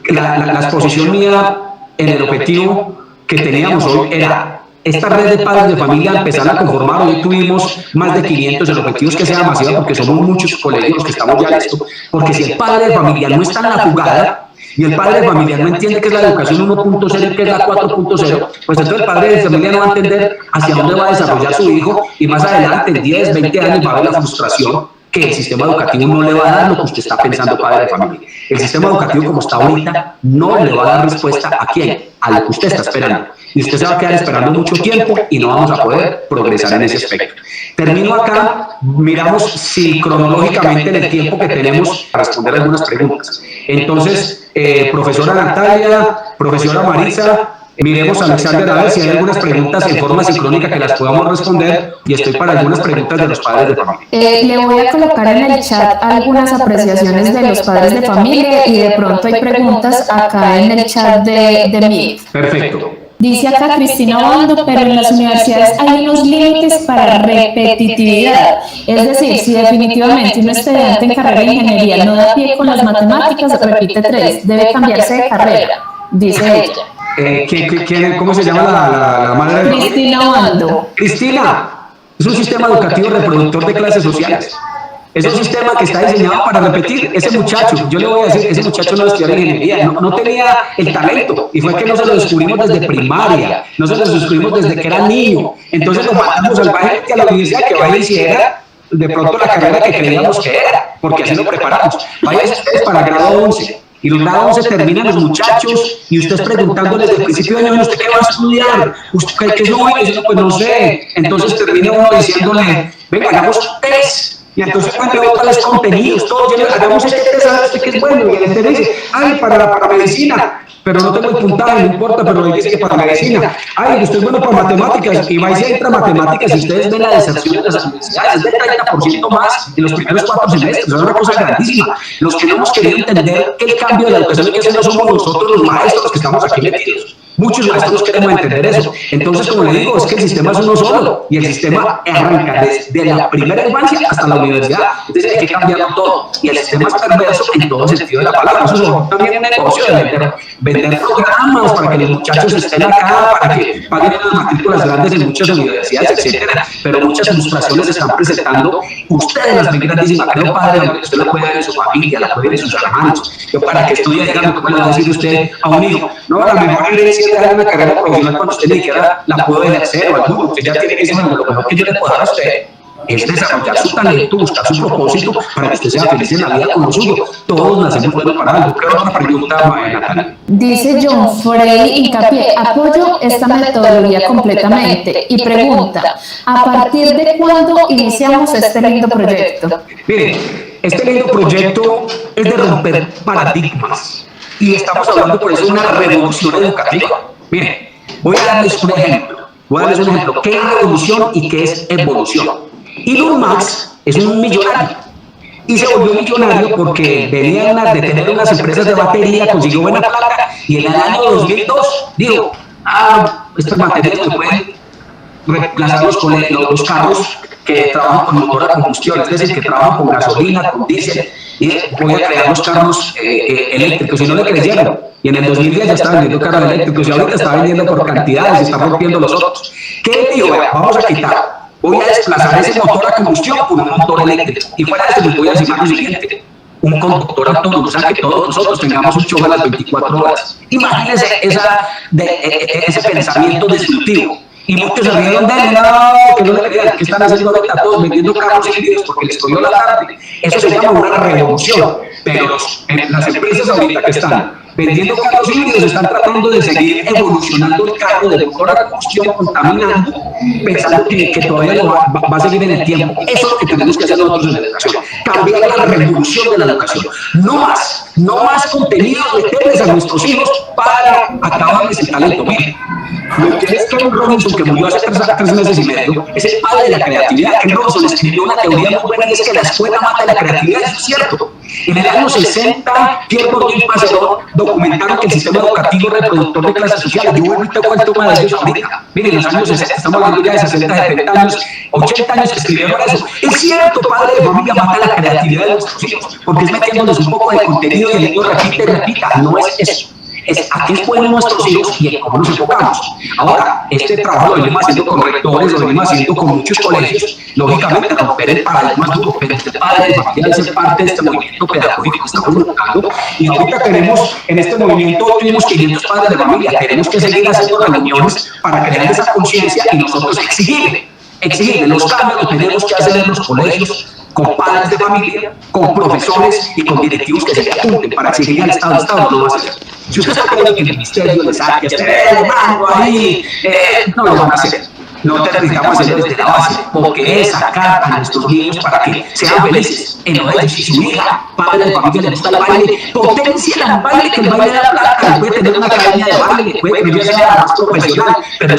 La exposición mía en el objetivo que teníamos hoy era esta red de padres de familia empezar a conformar. Hoy tuvimos más de 500, el objetivo es que sea masiva porque somos muchos colegios los que estamos ya en esto, porque si el padre de familia no está en la jugada y el padre de familia no entiende qué es la educación 1.0 y qué es la 4.0, pues entonces el padre de familia no va a entender hacia dónde va a desarrollar su hijo, y más adelante, en 10, 20 años, va a haber la frustración que el sistema educativo no le va a dar lo que usted está pensando, padre de familia. El sistema educativo, como está ahorita, no le va a dar respuesta a quién, a lo que usted está esperando. Y usted se va a quedar esperando mucho tiempo y no vamos a poder progresar en ese aspecto. Termino acá, miramos si cronológicamente en el tiempo que tenemos para responder algunas preguntas. Entonces, profesora Natalia, profesora Marisa, miremos a Alexander a ver si hay algunas preguntas en forma sincrónica que las podamos responder, y estoy para algunas preguntas de los padres de familia. Le voy a colocar en el chat algunas apreciaciones de los padres de familia, y de pronto hay preguntas acá en el chat de Meet. Perfecto. Dice acá Cristina Obando, pero en las universidades hay unos límites para repetitividad. Es decir, si definitivamente un estudiante en carrera de ingeniería no da pie con las matemáticas, repite 3, debe cambiarse de carrera, dice ella. ¿Cómo se llama la madre de Cristina Obando. Cristina, es un sistema educativo reproductor de clases sociales. Es un sistema que está diseñado para repetir. Ese muchacho, yo le voy a decir, ese muchacho no estudiaba ingeniería, no tenía el talento, y fue que no se lo descubrimos desde primaria, no se lo descubrimos desde que era niño. Entonces lo mandamos al a la universidad que vaya y hiciera de pronto la carrera que creíamos que era, porque así lo preparamos. Vayan ustedes para grado 11. Y los grados 11 terminan los muchachos, y ustedes preguntándoles desde el principio de año, ¿usted qué va a estudiar? ¿Usted qué es lo bueno? Pues no sé. Entonces termina uno diciéndole, venga, hagamos test. Y entonces cuando veo tales contenidos, todos hagamos este test, este que es bueno, y el este dice, ay, para medicina, pero no tengo el puntaje, no importa, pero dice que para medicina, ay, usted es bueno para matemáticas, y va y se entra a matemáticas, y ustedes ven la deserción de las universidades, es del 30% más en los primeros 4 semestres, es una cosa grandísima. Los que no hemos querido entender que el cambio de la educación hay que hacer no somos nosotros los maestros que estamos aquí metidos. Muchos maestros queremos entender eso. Entonces, como le digo, es que el sistema es uno solo, y el sistema arranca desde la primera infancia hasta la universidad. Entonces hay que cambiarlo todo, y el sistema es perverso en todo sentido de la palabra. Eso es también un negocio de vender programas para que los muchachos estén acá, para que paguen unas matrículas grandes en muchas universidades, etcétera. Pero muchas frustraciones se están presentando. Ustedes las ven grandísimas, creo, padre, usted la puede ver en su familia, la puede ver en sus hermanos. Yo, para que estudie, díganme cómo le va a decir usted a un hijo, no, a la mejor herencia de una carrera profesional cuando usted ni siquiera la pudo ejercer, o alguno, usted ya tiene que decir, bueno, lo mejor que yo le puedo dar a usted es desarrollar su talento, buscar su propósito para que usted sea feliz en la vida con lo suyo. Todos nacemos buenos para algo. Creo que otra pregunta, Natalia. Dice John Frey hincapié, apoyo esta metodología completamente, y pregunta, ¿a partir de cuándo iniciamos este lindo proyecto? Mire, este lindo proyecto es de romper paradigmas, y estamos hablando por eso de una revolución educativa. Mire, voy a darles un ejemplo. ¿Qué es revolución y qué es evolución? Elon Musk es un millonario, y se volvió millonario porque venía de tener unas empresas de batería, consiguió buena plata, y en el año 2002 dijo, estas baterías me pueden reemplazar los carros que trabajan con motor a combustión, es decir, que trabajan con gasolina, con diésel, y voy a crear los carros eléctricos. Y no le creyeron, y en el 2010 ya estaba vendiendo carros eléctricos, y ahorita está vendiendo por cantidades, y está rompiendo los otros. ¿Qué dijo? Vamos a quitar, voy a desplazar ese motor a combustión por un motor eléctrico, y fuera de eso les voy a decir lo siguiente: un conductor autónomo, o sea, que todos nosotros tengamos un chofer a las 24 horas. Imagínense ese pensamiento destructivo. Y muchos salieron de él, no, que no le crean, que están haciendo ahorita todos vendiendo carros híbridos porque les cogió la tarde. Eso se llama una revolución. Pero las empresas ahorita que están vendiendo carros híbridos están tratando de seguir evolucionando el carro de motor a combustión contaminando, pensando que todavía va a seguir en el tiempo. Eso es lo que tenemos que hacer nosotros en la educación. Cambiar la revolución de la educación. No más contenidos meterles a nuestros hijos para acabarles el talento. Miren, lo que es Ken Robinson, que murió hace 3 meses y medio, es el padre de la creatividad. Ken Robinson escribió una teoría muy buena y es que la escuela mata la creatividad, eso es cierto. En el año 60, Pierre Bourdieu y Pasteur documentaron que el sistema educativo reproductor de clases sociales, yo ahorita cuento más de ellos ahorita. Miren, en los años 60, estamos hablando ya de 60, 70 años, 80 años que escribieron eso. Es cierto, padre de familia mata la creatividad de nuestros hijos, porque es metiéndoles un poco de contenido y el niño repite y repita, no es eso. Es a qué exponen nuestros hijos y en cómo nos enfocamos. Ahora, este trabajo lo venimos haciendo con rectores, lo venimos haciendo con muchos colegios, lógicamente romper el paradigma duro, pero este padre de familia es parte de este movimiento pedagógico que estamos buscando, y ahorita tenemos, en este movimiento tuvimos 500 padres de familia, tenemos que seguir haciendo reuniones para crear esa conciencia y nosotros exigirle los cambios que tenemos que hacer en los colegios, con padres de familia, con profesores y con directivos que se apunten para exigir al Estado. El Estado no lo va a hacer. Si usted está creyendo que el ministerio le saque el mando ahí, no lo van a hacer. No necesitamos hacerlo desde la base, porque es sacar a nuestros niños para que sean felices. En lo de si su hija, padre de familia, le gusta el baile, potencia el baile, que el baile da plata, puede tener una academia de baile, puede que no sea más profesional, pero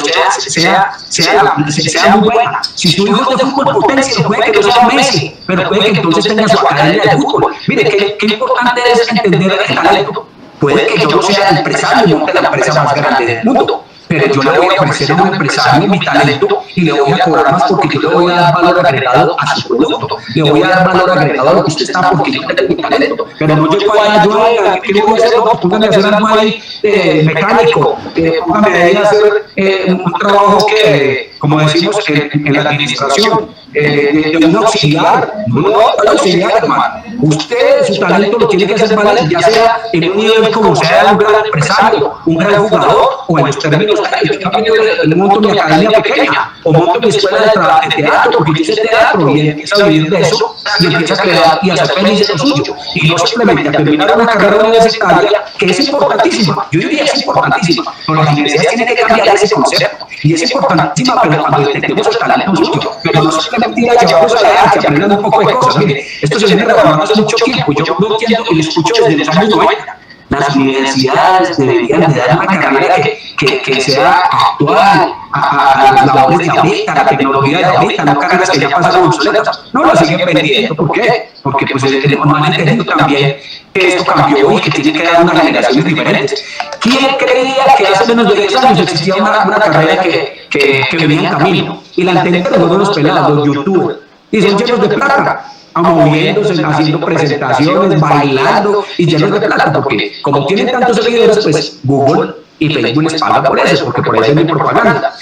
sea muy buena. Si su hijo es de fútbol, potencia, puede que no sea Messi, pero puede que entonces tenga su academia de fútbol. Mire, qué importante es entender el talento. Puede que yo no sea el empresario y monte la empresa más grande del mundo, pero yo le voy a ofrecer a un empresario mi talento y le voy a cobrar más porque yo le voy a dar valor agregado a su producto, le voy a dar valor agregado a lo que usted está porque yo tengo mi talento, pero no llego allá, ¿qué voy a hacer? No, póngame a hacer algo ahí mecánico, póngame ahí a hacer un trabajo que, como decimos en la administración, de un auxiliar, no auxiliar, hermano. Usted su talento lo tiene que hacer valer, ya sea en un nivel como sea un gran empresario, un gran jugador, o en los términos yo monto mi academia pequeña, o monto mi escuela de teatro, porque yo sé teatro y empiezo a vivir de eso, y empiezo a crear y a hacer feliz lo suyo, y no simplemente a terminar una carrera universitaria, que es importantísima, yo diría es importantísima, pero las universidades tienen que cambiar ese concepto, y es importantísima, pero cuando detectemos el talento suyo, pero no simplemente ir a llevarlos a la edad, que aprendan un poco de cosas. Mire, esto se viene regalando hace mucho tiempo, yo no entiendo y lo escucho desde los años 90. Las universidades deberían de dar una carrera que sea actual a las labores de ahorita, a la tecnología de ahorita, no carreras que ya pasaron obsoletas. No las siguen vendiendo. ¿Por qué? Porque pues, no han entendido también que esto cambió y que tiene que dar unas generaciones diferentes. ¿Quién creía que hace menos de 10 años existía una carrera que venía en camino? Y la entendieron los pelados, los youtubers, y son llenos de plata, moviéndose, haciendo presentaciones, bailando y llenos de plata, porque como tienen tantos seguidores, pues Google y Facebook les pagan por eso, porque por eso es mi propaganda.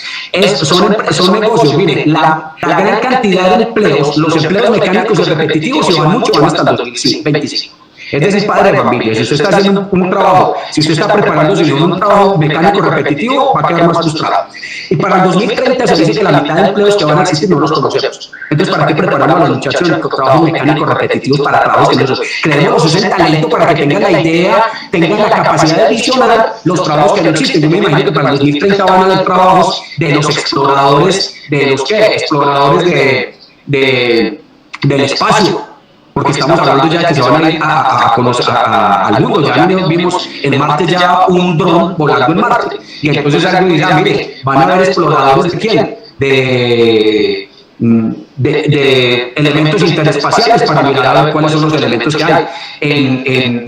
Son negocios, mire, la gran cantidad de empleos, los empleos mecánicos y repetitivos se van mucho, van hasta el 2025. Es decir, padre de familia, si usted está haciendo un trabajo, si usted está preparándose en un trabajo mecánico repetitivo, va a quedar más frustrado. Y para el 2030 se dice que la mitad de empleos que van a existir no los conocemos. Entonces, ¿para qué preparamos a los muchachos en trabajos mecánicos repetitivos para trabajos que nosotros creemos ese talento para que tengan la idea, tengan la capacidad de visionar los trabajos que no existen? Yo me imagino que para el 2030 van a haber trabajos de los exploradores, de los exploradores del espacio. Porque estamos hablando ya de que se van a ir a conocer al mundo. Ya vimos en Marte ya un dron volando en Marte. Y entonces alguien dice, mire, van a haber exploradores de quién? De elementos interespaciales para mirar a ver cuáles son los elementos que hay en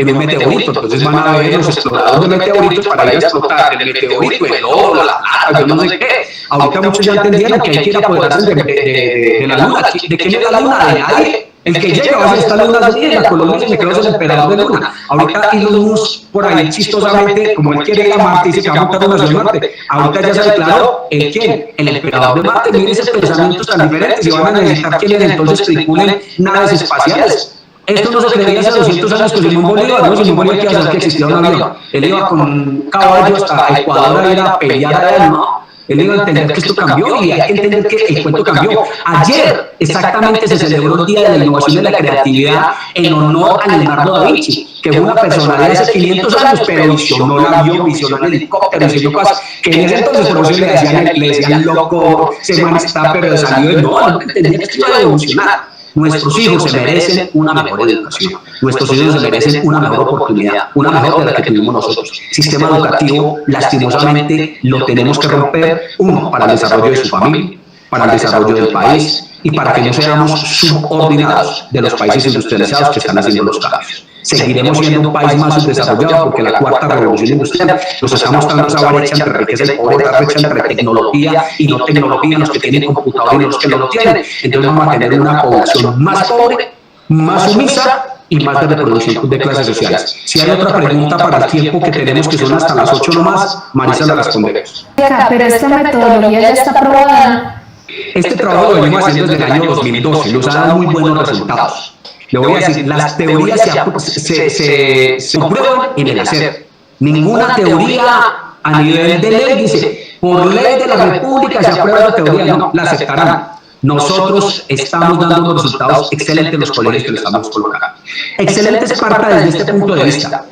un meteorito. Entonces van a ver los exploradores de meteoritos para ir a explotar el meteorito, el oro, la plata, yo no sé qué. Ahorita muchos ya entendieron que hay que ir a apoderarse de la luna. ¿De quién es la luna? De nadie. El que llega va a decir, esta luna es mía, la Colombia se me quedó el emperador de luna. Ahorita Elon Musk, por ahí chistosamente, como él quiere ir a Marte, dice que va a montar una ciudad en Marte. Ahorita ya se ha declarado, ¿el quién? El emperador de Marte. Miren esos pensamientos tan diferentes y van a necesitar quienes entonces tripulen naves espaciales. Esto no se creía hace 200 años con Simón Bolívar, ¿no? Simón Bolívar quiere hacer que existía un avión. Él iba con un caballo hasta Ecuador a ir a pelear allá, ¿no? Él iba a entender que esto cambió y hay que entender que el cuento cambió. Ayer exactamente se celebró el Día de la Innovación y la Creatividad en honor a Leonardo da Vinci, que fue una personalidad de hace 500 años, pero visionó el avión, visionó el helicóptero, visionó cosas que en ese entonces por eso le decían loco, se está, pero salió de no entendía que esto iba a evolucionar. Nuestros hijos se merecen una mejor educación, nuestros hijos se merecen una mejor oportunidad, una mejor de la que tuvimos nosotros. Sistema educativo, lastimosamente, lo tenemos que romper, uno, para el desarrollo de su familia, para el desarrollo del país y para que no seamos subordinados de los países industrializados que están haciendo los cambios. Seguiremos siendo un país más subdesarrollado porque la cuarta revolución industrial nos está mostrando esa brecha entre riqueza y pobreza, brecha entre tecnología y no tecnología, los que tienen computador y los que no lo tienen. Entonces vamos a tener una población más pobre, más sumisa y más de reproducción de clases sociales. Si hay otra pregunta para el tiempo que tenemos, que son hasta las 8 nomás, Marisa la responderemos. Pero esta metodología ya está aprobada. Este trabajo lo venimos haciendo desde el año 2012, nos ha dado muy buenos resultados. Le voy a decir, las teorías se comprueban en el hacer. Ninguna teoría a nivel de ley dice, por ley de la República se aprueba la teoría, no, la aceptarán. Nosotros estamos dando unos resultados excelentes en los colegios que le estamos colocando. Excelentes parta desde este punto de vista.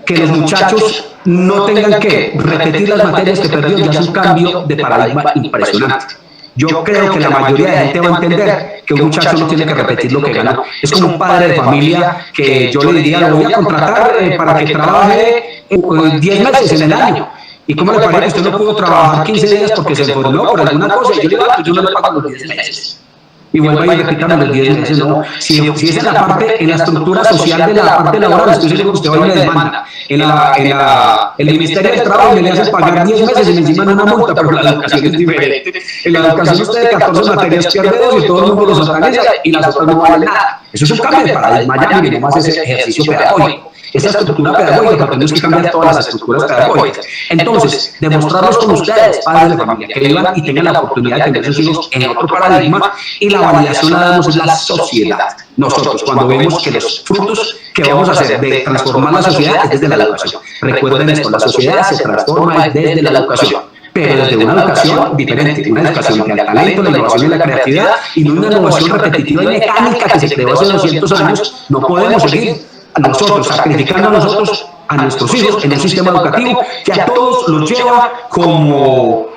Que los muchachos no tengan que repetir las materias que perdieron, ya es un cambio de paradigma impresionante. Yo creo que la mayoría de gente va a entender que un muchacho no tiene que repetir lo que ganó. Es como un padre de familia que yo le diría, lo voy a contratar para que trabaje 10 meses en el año. ¿Y cómo le parece que usted no pudo trabajar 15 días porque se enfermó por alguna cosa? Y yo le digo, pues yo no le pago los 10 meses. Y vuelva y repítame los 10 meses, no. Si es en la parte, en la estructura social de la parte laboral, estoy seguro que usted va y le demanda. El Ministerio del Trabajo le hace pagar 10 meses y le encima una multa, pero la educación es diferente. En la educación usted de 14 materias pierde 2 y todo el mundo los organiza y las otras no valen nada. Eso es un cambio de paradigma, ya miremos más ese ejercicio pedagógico. Esa estructura pedagógica, tenemos que cambiar todas las estructuras pedagógicas. Entonces, demostrarlos con ustedes, padres de familia, que vivan y tengan la oportunidad de tener sus hijos en otro paradigma, y la validación la damos en la sociedad. Nosotros, cuando vemos que los frutos que vamos a hacer de transformar la sociedad es desde la educación. Recuerden esto, la sociedad se transforma desde la educación, pero desde una educación diferente, una educación del talento, la innovación y la creatividad, y no una innovación repetitiva y mecánica que se creó hace 200 años. No podemos seguir nosotros sacrificando a nuestros hijos en un sistema educativo que a todos los lleva como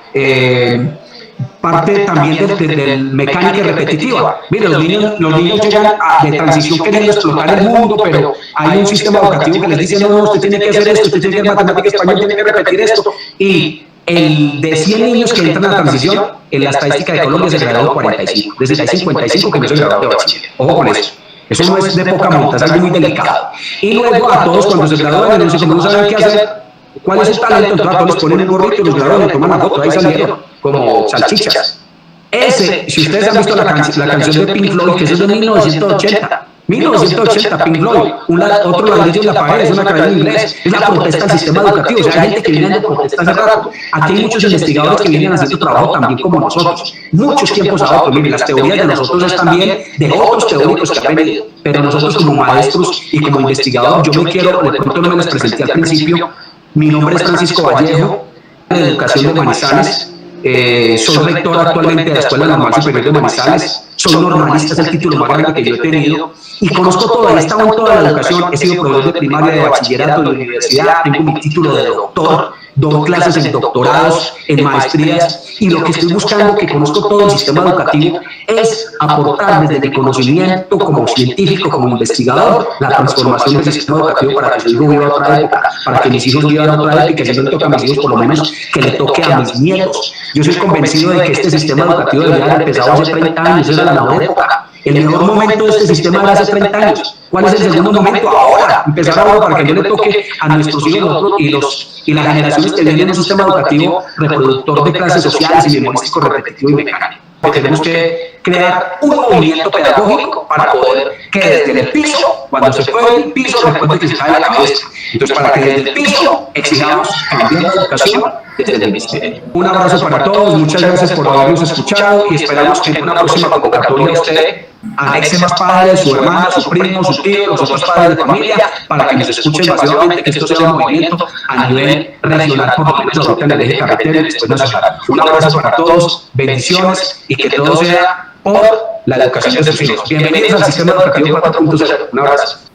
parte también de mecánica repetitiva. Mire, los niños llegan de transición queriendo explotar el mundo, pero hay un sistema educativo que les dice, no, usted tiene que hacer esto, usted tiene que hacer matemática, español, tiene que repetir esto, y el de 100 niños que entran a la transición, en la estadística de Colombia se graduó 45, desde hay 55 que no se graduó de bachiller. Ojo con eso. Eso no es de poca monta, es algo muy delicado. Y luego a todos cuando se gradúan, no saben qué hacer, cuál es su talento, entonces a todos les ponen un gorrito y los gradúan y toman la foto, ahí salieron, como salchichas. Si ustedes han visto la canción de Pink Floyd, que eso es de 1980, Pink Floyd, otro ladrillo en la pared, es una cadena en inglés, es la protesta al sistema educativo. O sea, hay gente que viene de protesta hace rato. Aquí hay muchos investigadores que vienen haciendo trabajo también como nosotros, muchos tiempos a otros. Mire, las teorías de nosotros es también de otros teóricos que han venido, pero nosotros como maestros y como investigador, yo me quiero, de pronto no me les presenté al principio, mi nombre es Francisco Vallejo, de Educación de Manizales. Soy rector actualmente de la Escuela Normal Superior de Manizales, soy normalista, es el título más grande que yo he tenido, y conozco todo, he estado en toda la educación, he sido profesor de primaria, de bachillerato, de universidad, tengo mi título de doctor, doy clases en doctorados, en maestrías, y lo que estoy buscando, que conozco todo el sistema educativo, es aportar desde mi conocimiento como científico, como investigador, la transformación del sistema educativo para que su hijo viva otra época, para que mis hijos vivan otra época, y que si no le toca a mis hijos, por lo menos que le toque a mis nietos. Yo soy convencido de que este sistema educativo debería haber empezado hace 30 años, esa era la mejor época. El mejor momento de este sistema era hace 30 años. ¿Cuál es el segundo momento? Ahora. Empezar ahora para que no le toque a nuestros hijos y las generaciones que vienen en un sistema educativo reproductor de clases sociales y memorístico, repetitivo y mecánico. Porque tenemos que crear un movimiento pedagógico para poder que desde el piso, cuando se fue el piso, recuerden que se cae la cabeza. Entonces, para que desde el piso exijamos cambiar la educación desde el ministerio. Un abrazo para todos, muchas gracias por habernos escuchado y esperamos que en una próxima convocatoria usted anexe más padres, su hermano, su primo, su tío, los otros padres de familia, para que nos escuchen masivamente, que esto sea un movimiento a nivel regional, por lo menos ahorita en el eje cafetero y después nacional. Un abrazo para todos, bendiciones y que todo sea por la educación de sus hijos. Bienvenidos al sistema educativo 4.0. Un abrazo.